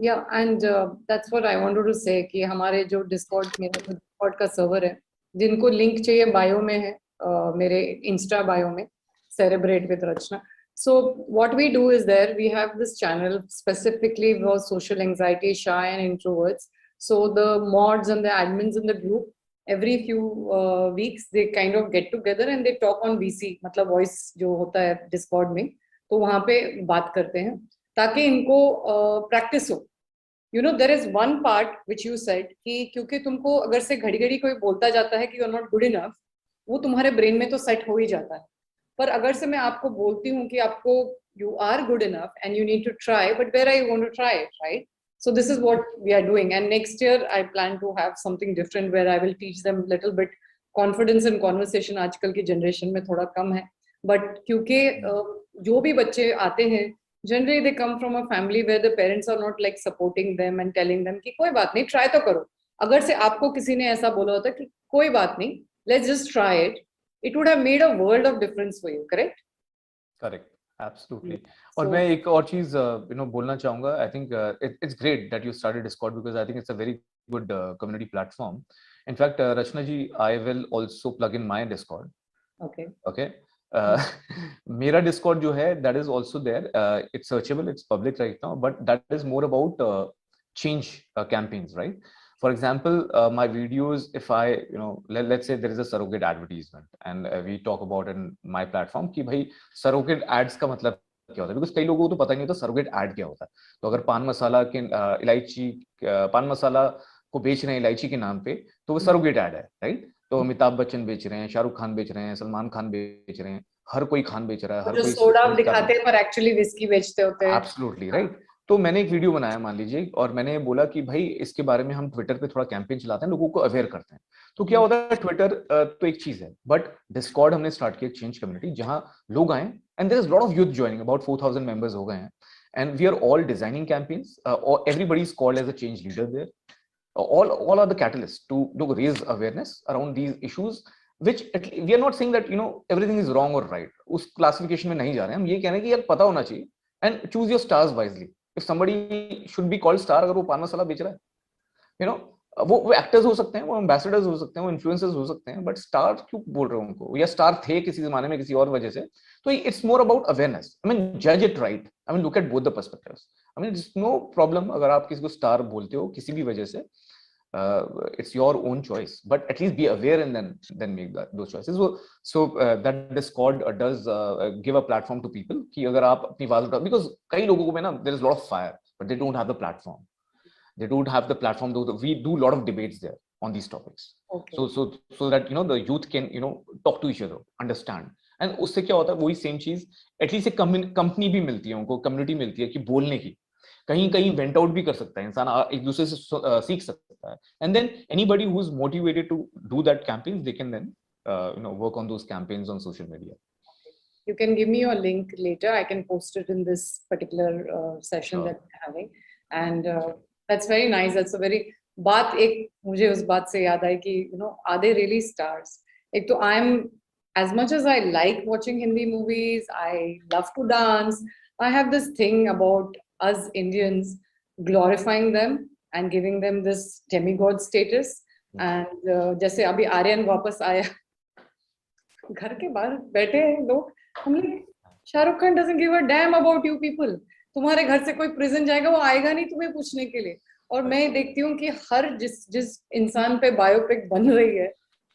Yeah, and that's what I wanted to say कि हमारे जो डिस्कॉर्ड मेरा जो डिस्कॉर्ड का सर्वर है, जिनको लिंक चाहिए बायो में है, मेरे इंस्टा बायो में, celebrate with Rachana. So what we do is there we have this channel specifically for social anxiety, shy and introverts. So the mods and the admins in the group every few weeks they kind of get together and they talk on VC, मतलब voice जो होता है Discord में, तो वहां पे बात करते हैं ताकि इनको प्रैक्टिस हो. You know there is one part which you said कि क्योंकि तुमको अगर से घड़ी घड़ी कोई बोलता जाता है कि you are not good enough, वो तुम्हारे ब्रेन में तो सेट हो ही जाता है. पर अगर से मैं आपको बोलती हूँ कि आपको you are good enough and you need to try, but where are you going to try it, right? So this is what we are doing, and next year I plan to have something different where I will teach them little bit confidence and conversation. आजकल की generation में थोड़ा कम है, but क्योंकि जो भी बच्चे आते हैं generally they come from a family where the parents are not like supporting them and telling them कि कोई बात नहीं, try तो करो. अगर से आपको किसी ने ऐसा बोला होता कि कोई बात नहीं, let's just try it, it would have made a world of difference for you, correct? Correct. Absolutely. और मैं एक और चीज बोलना चाहूंगा. I think it's great that you started Discord because I think it's a very good community platform. In fact, Rachna ji, I will also plug in my Discord. Okay. Okay. मेरा Discord जो है that is also there. It's searchable. It's public right now, but that is more about change campaigns, right? For example, my videos, if I, let's say there is a surrogate advertisement and we talk about in my platform कि भाई surrogate ads का मतलब क्या होता है, because कई लोगों को तो पता नहीं होता surrogate ad क्या होता है. तो अगर पान मसाला के पान मसाला को बेच रहे हैं इलायची के नाम पे, तो वो surrogate ad है, right? तो अमिताभ बच्चन बेच रहे हैं, शाहरुख खान बेच रहे हैं, सलमान खान बेच रहे हैं, हर कोई खान बेच रहा है, हर कोई सोडा दिखाते हैं पर एक्चुअली विस्की बेचते होते हैं. Absolutely right. तो मैंने एक वीडियो बनाया मान लीजिए, और मैंने बोला कि भाई इसके बारे में हम ट्विटर पे थोड़ा कैंपेन चलाते हैं, लोगों को अवेयर करते हैं. तो क्या होता है, ट्विटर तो एक चीज है, बट डिस्कॉर्ड हमने स्टार्ट किया चेंज कम्युनिटी, जहां लोग आए and there is lot of youth joining, about 4000 members हो गए हैं, and we are all designing campaigns, everybody is called as a change leader there. All are the catalysts to raise awareness around these issues, which we are not saying that everything is wrong or right. उस classification में नहीं जा रहे हैं हम. ये कह रहे हैं कि यार पता होना चाहिए, and choose your stars wisely. If somebody should be called star, अगर वो पान मसाला बेच रहा है, वो एक्टर्स हो सकते हैं, वो एम्बेसडर्स हो सकते हैं, वो इन्फ्लुएंसर्स हो सकते हैं, बट स्टार क्यों बोल रहे हो उनको, या स्टार थे किसी जमाने में किसी और वजह से. तो it's more about awareness. I mean जज it right. I mean look at both the perspectives. I mean it's no problem अगर आप किसी को स्टार बोलते हो किसी भी वजह से. It's your own choice, but at least be aware and then make those choices. So that Discord does give a platform to people कि अगर आप अपनी बात उठा, because कई लोगों को में ना there is a lot of fire but they don't have the platform. They don't have the platform. We do a lot of debates there on these topics. Okay. So that the youth can talk to each other, understand. And उससे क्या होता है, वही same चीज at least एक company भी मिलती है उनको, कम्युनिटी मिलती है कि बोलने की. कहीं कहीं वेंट आउट भी कर सकता है इंसान, एक दूसरे से सीख सकता है. And then anybody who is motivated to do that campaigns, they can then work on those campaigns on social media. You can give me your link later. I can post it in this particular session that we're having. And that's very nice. That's a very बात एक मुझे उस बात से याद आई कि are they really stars? एक तो I'm, as much as I like watching Hindi movies, I love to dance, I have this thing about us Indians glorifying them and giving them this demigod status. And जैसे अभी आर्यन वापस आया, घर के बाहर बैठे हैं लोग, हम लोग Shahrukh Khan doesn't give a damn about you people. तुम्हारे घर से कोई प्रिजन जाएगा, वो आएगा नहीं तुम्हें पूछने के लिए. और मैं देखती हूँ कि हर जिस इंसान पे बायोपिक बन रही है,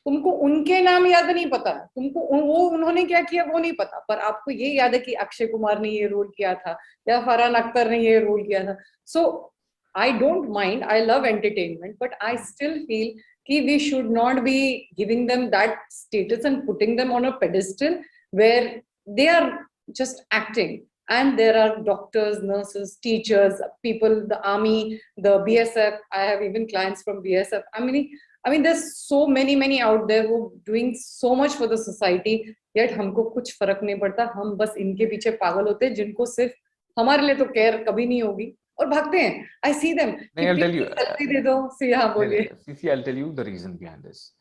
तुमको उनके नाम याद नहीं पता, तुमको वो उन्होंने क्या किया वो नहीं पता, पर आपको ये याद है कि अक्षय कुमार ने ये रोल किया था या फरहान अख्तर ने ये रोल किया था. सो I don't mind, I love entertainment, but I still feel कि we should not be giving them that status and putting them on a pedestal where they are just acting. And there are doctors, nurses, teachers, people, the army, the BSF. I have even clients from BSF. I mean, there's so many out there who are doing so much for the society. Yet हमको कुछ फर्क नहीं पड़ता. हम बस इनके पीछे पागल होते हैं, जिनको सिर्फ हमारे लिए तो केयर कभी नहीं होगी, और भागते हैं. I see them. I'll tell you. दे दो. See, हाँ बोलिए. See, I'll tell you the reason behind this.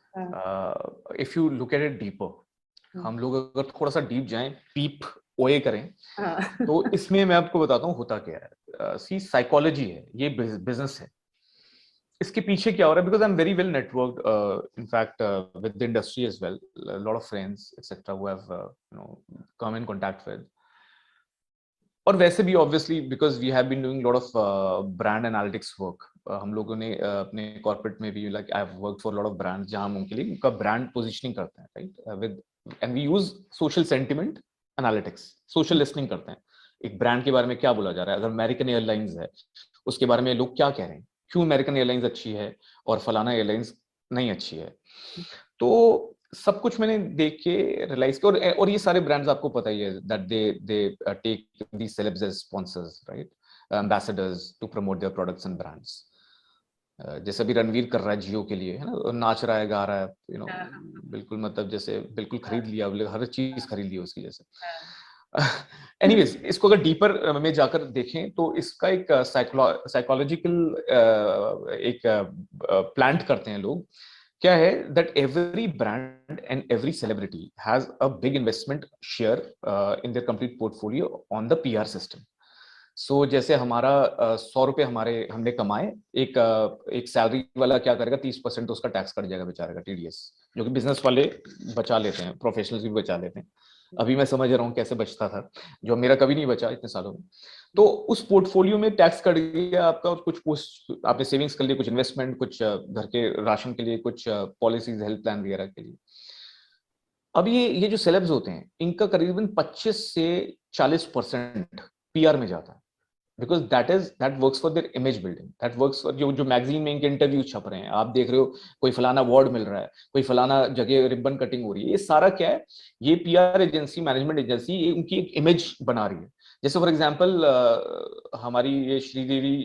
If you look at it deeper, हम लोग अगर थोड़ा सा डीप जाएं, पीप ओए करें। हाँ तो इसमें मैं आपको बताता हूँ होता क्या है। सी साइकोलॉजी है, ये बिजनेस है। इसके पीछे क्या हो रहा है, because I am very well networked in fact with the industry as well, lot of friends etcetera who have come in contact with. और वैसे भी obviously because we have been doing lot of brand analytics work, हम लोगों ने अपने corporate में भी, like I have worked for lot of brands जहां हम उनके लिए उनका ब्रांड पोजीशनिंग करते हैं, right, with and we use social sentiment analytics, social listening करते हैं। एक ब्रांड के बारे में क्या बोला जा रहा है, अगर अमेरिकन एयरलाइंस है उसके बारे में लोग क्या कह रहे हैं, क्यों अमेरिकन एयरलाइंस अच्छी है और फलाना एयरलाइंस नहीं अच्छी है। तो सब कुछ मैंने देख के रियलाइज किया, और ये सारे ब्रांड्स आपको पता ही है that they take these celebs as sponsors, right, ambassadors to promote their products and brands. जैसे अभी रणवीर कर रहा है जियो के लिए, है ना, नाच रहा है, गा रहा है, बिल्कुल मतलब जैसे बिल्कुल खरीद लिया, हर चीज खरीद ली उसकी जैसे। एनीवेज, इसको अगर डीपर में जाकर देखें तो इसका एक साइकोलॉजिकल एक प्लांट करते हैं लोग। क्या है that every brand and every celebrity has a big investment share in their complete portfolio on the PR system. So जैसे हमारा 100 रुपए हमने कमाए, एक सैलरी वाला क्या करेगा, 30% तो उसका टैक्स कट जाएगा बेचारे का, टीडीएस, जो कि बिजनेस वाले बचा लेते हैं, प्रोफेशनल्स भी बचा लेते हैं। अभी मैं समझ रहा हूँ कैसे बचता था, जो मेरा कभी नहीं बचा इतने सालों में। तो उस पोर्टफोलियो में टैक्स कट गया आपका, और कुछ आपने सेविंग्स कर लिए, कुछ इन्वेस्टमेंट, कुछ घर के राशन के लिए, कुछ पॉलिसीज, हेल्थ प्लान वगैरह के लिए। अब ये जो सेलेब्स होते हैं इनका करीबन 25 से 40% पीआर में जाता है, because that works for their image building, that works for जो मैगजीन में इनके इंटरव्यू छप रहे हैं, आप देख रहे हो कोई फलाना अवार्ड मिल रहा है, कोई फलाना जगह रिबन कटिंग हो रही है, ये सारा क्या है, ये पीआर एजेंसी, मैनेजमेंट एजेंसी उनकी एक इमेज बना रही है। जैसे फॉर एग्जाम्पल हमारी ये श्रीदेवी,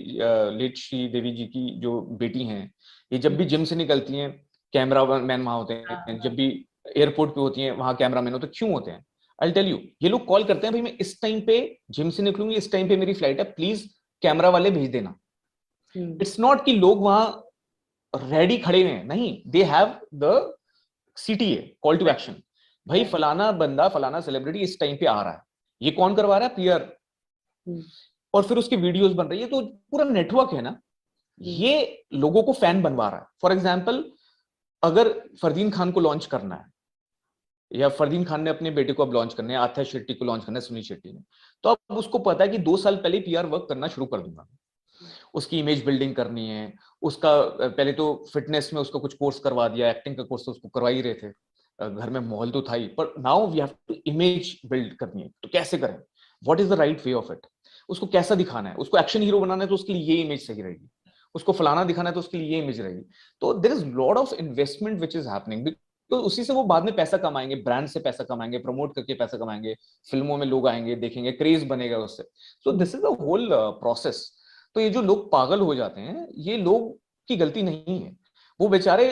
लेट श्रीदेवी जी की जो बेटी हैं, ये जब भी जिम से निकलती हैं कैमरा मैन वहां होते हैं, जब भी एयरपोर्ट पे होती हैं वहां कैमरा मैन होते हैं, क्यों होते हैं? आई टेल यू, ये लोग कॉल करते हैं, भाई मैं इस टाइम पे जिम से निकलूंगी, इस टाइम पे मेरी फ्लाइट है, प्लीज कैमरा वाले भेज देना। इट्स नॉट कि लोग वहां रेडी खड़े हैं, नहीं, they have the CTA, call to action, भाई फलाना बंदा, फलाना सेलिब्रिटी इस टाइम पे आ रहा है, ये कौन करवा रहा है? पीआर। और फिर उसकी वीडियोस बन रही है, तो पूरा नेटवर्क है ना, ये लोगों को फैन बनवा रहा है। फॉर एग्जाम्पल, अगर फरदीन खान को लॉन्च करना है, या फरदीन खान ने अपने बेटे को अब लॉन्च करना है, आथिया शेट्टी को लॉन्च करना है, सुनील शेट्टी ने, तो अब उसको पता है कि 2 साल पहले पीआर वर्क करना शुरू कर दूंगा, उसकी इमेज बिल्डिंग करनी है, उसका पहले तो फिटनेस में उसका कुछ कोर्स करवा दिया, एक्टिंग का कोर्स तो उसको करवा ही रहे थे, घर में माहौल तो था ही, पर now we have to image build करनी है, तो कैसे करें, what is the right way of it, उसको कैसा दिखाना है, उसको एक्शन हीरो बनाना है तो उसके लिए ये इमेज सही रहेगी, उसको फलाना दिखाना है तो उसके लिए ये इमेज रहेगी। तो there is lot of investment which is happening, तो उसी से वो बाद में पैसा कमाएंगे, ब्रांड से पैसा कमाएंगे, प्रमोट करके पैसा कमाएंगे, फिल्मों में लोग आएंगे, देखेंगे, क्रेज बनेगा उससे। So this is the whole process. तो ये जो लोग पागल हो जाते हैं, ये लोग की गलती नहीं है, वो बेचारे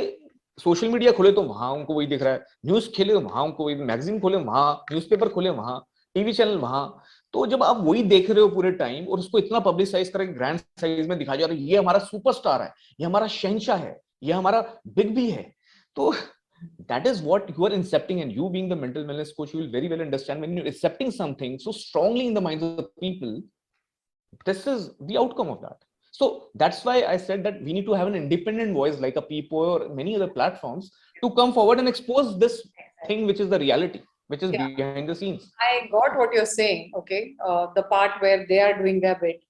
सोशल मीडिया खोले तो वहां उनको वही दिख रहा है, न्यूज खेले तो वहां उनको वही, मैगजीन खोले वहां, न्यूज़पेपर खोले वहां, टीवी चैनल वहां। तो जब आप वही देख रहे हो पूरे टाइम, और उसको इतना पब्लिसाइज करके ग्रैंड साइज में दिखाया जा रहा है, ये हमारा सुपरस्टार है, ये हमारा शहंशाह है, ये हमारा बिग बी है, तो that is what you are incepting, and you being the mental wellness coach, you will very well understand when you're accepting something so strongly in the minds of the people, this is the outcome of that. So that's why I said that we need to have an independent voice like a Peepo or many other platforms to come forward and expose this thing which is the reality, which is behind the scenes. I got what you're saying, okay, the part where they are doing their bit,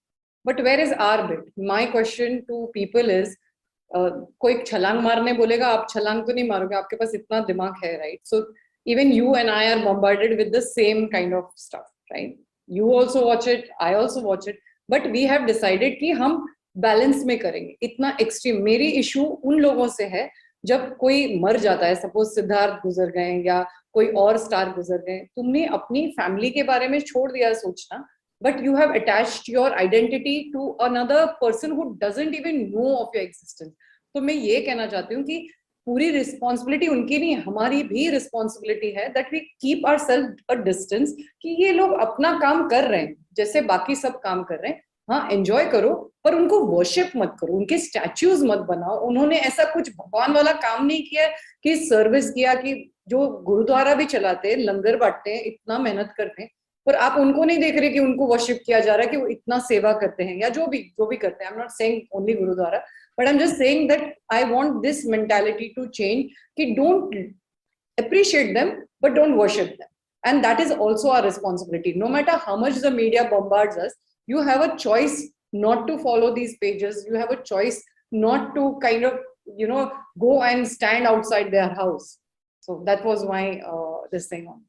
but where is our bit? My question to people is, कोई छलांग मारने बोलेगा, आप छलांग तो नहीं मारोगे, आपके पास इतना दिमाग है, right? So even you and I R bombarded with the same kind of stuff, right? You also watch it, I also watch it, but we have decided कि हम बैलेंस में करेंगे। इतना एक्सट्रीम मेरी इशू उन लोगों से है जब कोई मर जाता है, सपोज सिद्धार्थ गुजर गए या कोई और स्टार गुजर गए, तुमने अपनी फैमिली के बारे में छोड़ दिया सोचना, but you have attached your identity to another person who doesn't even know of your existence. तो मैं ये कहना चाहती हूँ कि पूरी रिस्पॉन्सिबिलिटी उनकी नहीं, हमारी भी रिस्पॉन्सिबिलिटी है that we keep ourselves a distance, कि ये लोग अपना काम कर रहे हैं जैसे बाकी सब काम कर रहे हैं, हाँ एंजॉय करो, पर उनको वर्शिप मत करो, उनके स्टैच्यूज मत बनाओ। उन्होंने ऐसा कुछ भगवान वाला काम नहीं किया कि सर्विस किया, कि जो गुरुद्वारा भी चलाते हैं, लंगर बांटते हैं, इतना मेहनत करते हैं, पर आप उनको नहीं देख रहे कि उनको वर्शिप किया जा रहा है कि वो इतना सेवा करते हैं या जो भी करते हैं. I am not saying only gurdwara, but I am just saying that I want this mentality to change कि don't appreciate them but don't worship them, and that is also our responsibility. No matter how much the media bombards us, you have a choice not to follow these pages. You have a choice not to kind of go and stand outside their house. So that was my this thing on.